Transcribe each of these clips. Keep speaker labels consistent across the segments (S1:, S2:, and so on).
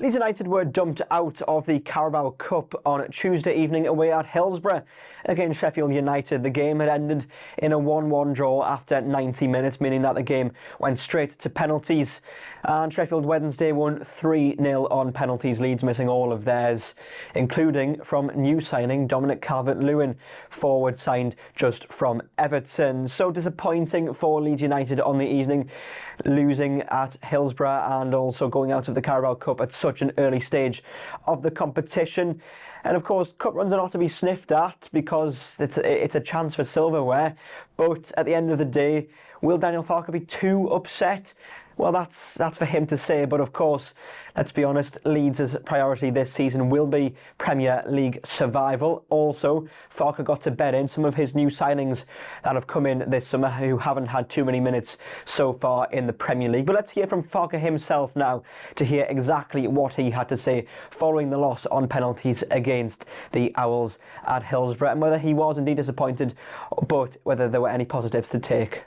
S1: Leeds United were dumped out of the Carabao Cup on Tuesday evening away at Hillsborough against Sheffield United. The game had ended in a 1-1 draw after 90 minutes, meaning that the game went straight to penalties. And Sheffield Wednesday won 3-0 on penalties, Leeds missing all of theirs, including from new signing Dominic Calvert-Lewin, forward signed just from Everton. So disappointing for Leeds United on the evening, losing at Hillsborough and also going out of the Carabao Cup at such an early stage of the competition. And of course, cup runs are not to be sniffed at because it's a chance for silverware. But at the end of the day, will Daniel Farke be too upset? Well, that's for him to say. But of course, let's be honest, Leeds' priority this season will be Premier League survival. Also, Farke got to bed in some of his new signings that have come in this summer who haven't had too many minutes so far in the Premier League. But let's hear from Farke himself now to hear exactly what he had to say following the loss on penalties against the Owls at Hillsborough, and whether he was indeed disappointed, but whether there were any positives to take.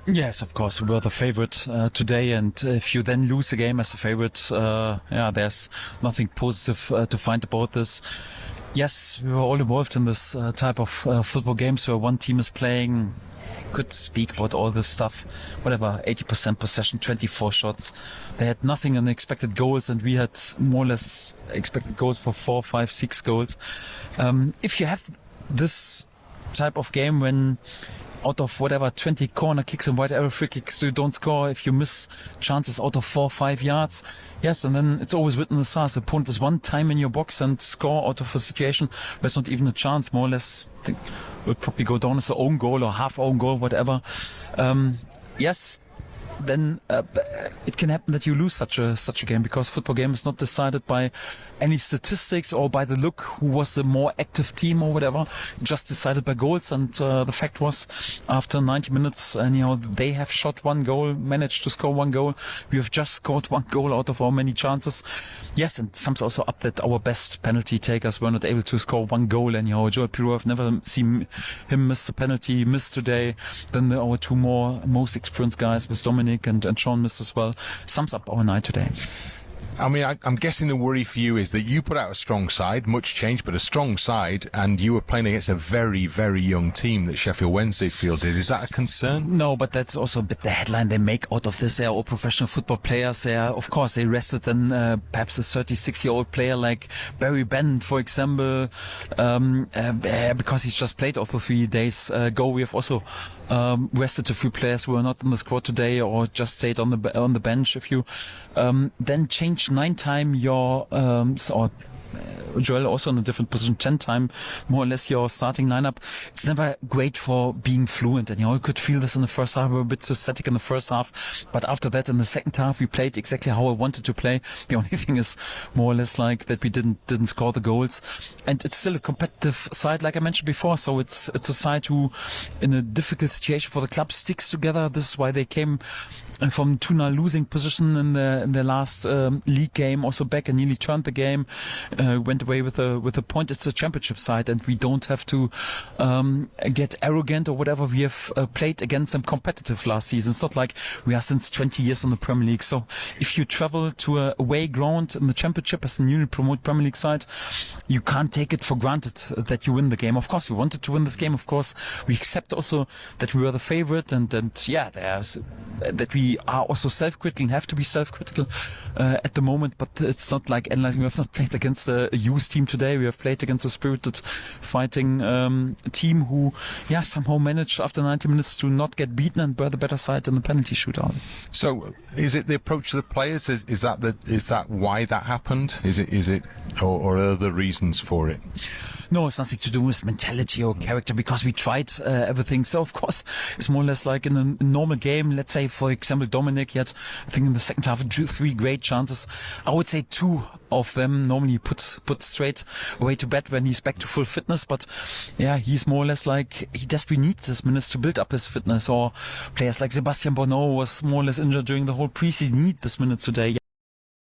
S2: Yes, of course, we were the favourite today, and if you then lose the game as a favourite, there's nothing positive to find about this. Yes, we were all involved in this type of football games where one team is playing. Could speak about all this stuff, whatever, 80% possession, 24 shots. They had nothing in expected goals, and we had more or less expected goals for 4, 5, 6 goals. If you have this type of game when out of whatever 20 corner kicks and whatever free kicks you don't score, if you miss chances out of 4 or 5 yards, yes, and then it's always written in the stars. The opponent is one time in your box and score out of a situation where it's not even a chance, more or less. I think will probably go down as an own goal or half own goal, whatever. Yes, then it can happen that you lose such a game, because football game is not decided by any statistics or by the look who was the more active team or whatever, just decided by goals. And the fact was, after 90 minutes, and they have shot 1 goal, managed to score 1 goal. We have just scored 1 goal out of our many chances. Yes, and sums also up that our best penalty takers were not able to score 1 goal. And Joel Pirou, I've never seen him miss the penalty, miss today. Then our 2 most experienced guys with Dominic and Sean missed as well. Sums up our night today.
S3: I mean, I'm guessing the worry for you is that you put out a strong side, much change, but a strong side, and you were playing against a very, very young team that Sheffield Wednesday fielded. Is that a concern?
S2: No, but that's also a bit the headline they make out of this. They are all professional football players. Of course, they rested then perhaps a 36-year-old player like Barry Bennett, for example, because he's just played also 3 days ago. We have also rested a few players who were not in the squad today or just stayed on the bench. If you then change 9 times your or Joel also in a different position, 10 times more or less your starting lineup. It's never great for being fluent, and you could feel this in the first half. We were a bit static in the first half, but after that in the second half we played exactly how I wanted to play. The only thing is more or less like that we didn't score the goals, and it's still a competitive side like I mentioned before. So it's a side who, in a difficult situation for the club, sticks together. This is why they came from 2-0 losing position in the last league game, also back and nearly turned the game, went away with a point. It's a championship side, and we don't have to get arrogant or whatever. We have played against them competitive last season. It's not like we are since 20 years in the Premier League. So if you travel to a away ground in the championship as a newly promoted Premier League side, you can't take it for granted that you win the game. Of course, we wanted to win this game. Of course, we accept also that we were the favorite, and that we are also self-critical and have to be self-critical at the moment, but it's not like analyzing. We have not played against a youth team today. We have played against a spirited fighting team who somehow managed after 90 minutes to not get beaten and were the better side in the penalty shootout.
S3: So is it the approach of the players? Is that why that happened? Is it or are there reasons for it?
S2: No, it's nothing to do with mentality or character, because we tried everything. So, of course, it's more or less like in a normal game. Let's say, for example, Dominic had, I think in the second half, 3 great chances. I would say 2 of them normally put straight away to bed when he's back to full fitness. But, he's more or less like, he desperately needs this minutes to build up his fitness. Or players like Sebastian Bonneau was more or less injured during the whole preseason, need this minutes today.